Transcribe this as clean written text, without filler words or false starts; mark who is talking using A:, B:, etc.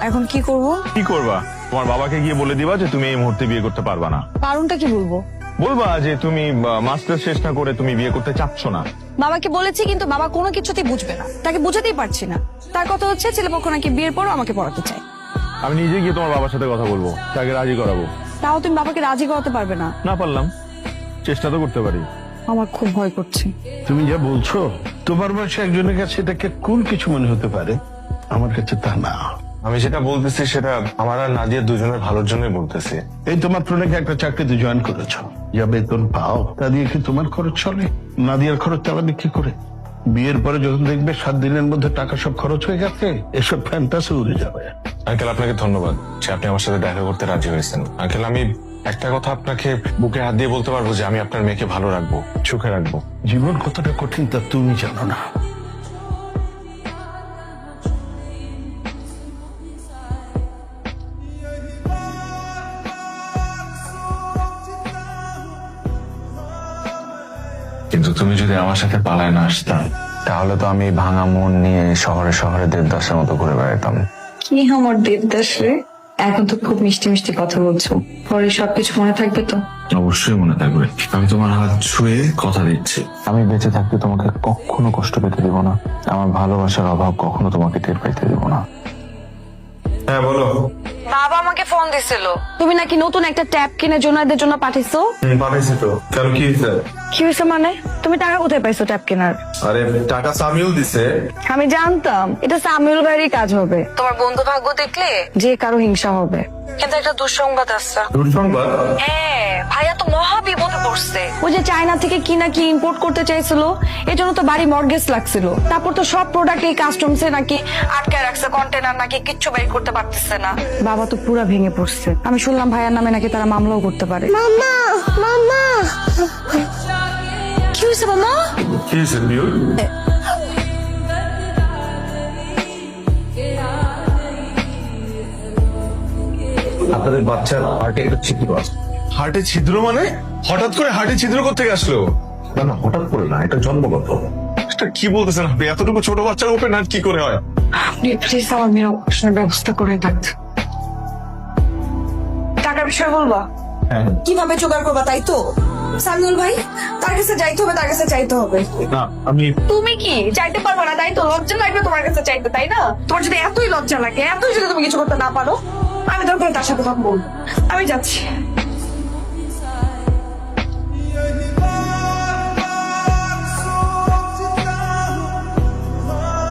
A: এখন কি করব?
B: কি করবা? তোমার বাবাকে গিয়ে বলে দিবা যে তুমি এই মুহূর্তে বিয়ে করতে পারবা না।
A: কারণটা কি বলবো?
B: বলবা যে তুমি মাস্টার শেষ না করে তুমি বিয়ে করতে চাচ্ছ না।
A: বাবাকে বলেছি, কিন্তু বাবা কোনো কিছুতেই বুঝবে না, তাকে বুঝাতেই পারছি না। তার কথা হচ্ছে ছেলেপক্ষ নাকি বিয়ের পরও আমাকে পড়াতে চায়।
B: আমি নিজে গিয়ে তোমার বাবার সাথে কথা বলবো, তাকে রাজি করাবো।
A: তাও তুমি বাবাকে রাজি করাতে পারবে না?
B: না পারলাম, চেষ্টা তো করতে পারি।
A: আমার খুব ভয় করছে।
C: তুমি যা বলছো তোমার বয়সে একজনের কাছে এটাকে কুল কিছু মনে হতে পারে, আমার কাছে তা না।
B: আমি যেটা বলতেছি সেটা আমার আর নাদিয়া দুজনের ভালোর জন্যই বলতেছি।
C: এই তোমার নাকি একটা চাকরিতে জয়েন করেছো, যা বেতন পাও তা দিয়ে কি তোমার খরচ চলে? নাদিয়ার খরচ চালাবে কি করে? বিয়ের পরে যখন দেখবে 7 দিনের মধ্যে টাকা সব খরচ হয়ে গেছে, এসব ফ্যান্টাসি উড়ে যাবে।
B: আঙ্কেল, আপনাকে ধন্যবাদ যে আপনি আমার সাথে দেখা করতে রাজি হয়েছেন। আঙ্কেল, আমি একটা কথা আপনাকে বুকে হাত দিয়ে বলতে পারবো যে আমি আপনার মেয়েকে ভালো রাখবো, সুখে রাখবো।
C: জীবন কতটা কঠিন তা তুমি জানো না।
B: কিন্তু তুমি যদি আমার সাথে পালায় না আসতাম, তাহলে তো আমি ভাঙা মন নিয়ে শহরে শহরে দেবদাসের মতো ঘুরে বেড়াতাম।
A: কি আমার দেবদাস রে, এখন তো খুব মিষ্টি মিষ্টি কথা বলছো, পরে সবকিছু মনে থাকবে তো?
B: অবশ্যই মনে থাকবে। আমি তোমার হাত ছুঁয়ে কথা দিচ্ছি, আমি বেঁচে থাকতে তোমাকে কখনো কষ্ট পেতে দিব না। আমার ভালোবাসার অভাব কখনো তোমাকে টের পাইতে দিব না। হ্যাঁ বলো।
A: বাবা আমাকে ফোন দিছিল, তুমি নাকি নতুন একটা ট্যাব কিনে জোনাইদের জন্য পাঠিয়েছো।
B: পাঠাইছি তো, কেন কি হয়েছে?
A: কি হয়েছে মানে? তুমি টাকা কোথায় পাইছো ট্যাব কেনার?
B: আরে টাকা সামিউল দিছে।
A: আমি জানতাম এটা সামিউল ভাইয়েরই কাজ হবে। তোমার বন্ধু ভাগ্য দেখলে যে কারো হিংসা হবে। কিন্তু একটা দুঃসংবাদ আছে।
B: দুঃসংবাদ?
A: হ্যাঁ, ভাইয়া তো মহা বিপদে পড়ছে। ওই যে চায়না থেকে কি না কি ইম্পোর্ট করতে চাইছিল, এর জন্য তো বাড়ি মর্গেজ লাগছিল। তারপর তো সব প্রোডাক্ট এই কাস্টমসে নাকি আটকায় রাখছে, কন্টেনার নাকি কিচ্ছু বের করতে পারতেছে না। বাবা তো পুরা ভেঙে পড়ছে। আমি শুনলাম ভাইয়ার নামে নাকি তারা মামলাও করতে পারে। মামা মামা, কি হয়েছে মামা?
B: কি হয়েছে বিউল? আপনাদের বাচ্চার হার্টে একটা ছিদ্র আছে। হার্টে ছিদ্র মানে? হঠাৎ করে হার্টে ছিদ্র করতে আসলো?
D: না না, হঠাৎ করে না, এটা জন্মগত।
B: এটা কি বলতেছেন আপনি? এতটুকু ছোট বাচ্চার ওপেন হার্ট কি করে হয়?
A: আপনি প্লিজ আমার মেয়ের অপারেশনের ব্যবস্থা করে রাখতে। টাকার বিষয় বলবা?
E: কিভাবে জোগাড় করবা তাই তো? সামিউল ভাই, তার কাছে যাইতে হবে, তার কাছে চাইতে হবে।
B: না আমি
E: তুমি কি চাইতে পারবে না তাই তো? লজ্জা লাগবে তোমার কাছে চাইতে, তাই না? তোমার যদি এতই লজ্জা লাগে, এতই যদি তুমি কিছু করতে না পারো, আমি দরকার তার সাথে কথা বলবো। আমি যাচ্ছি।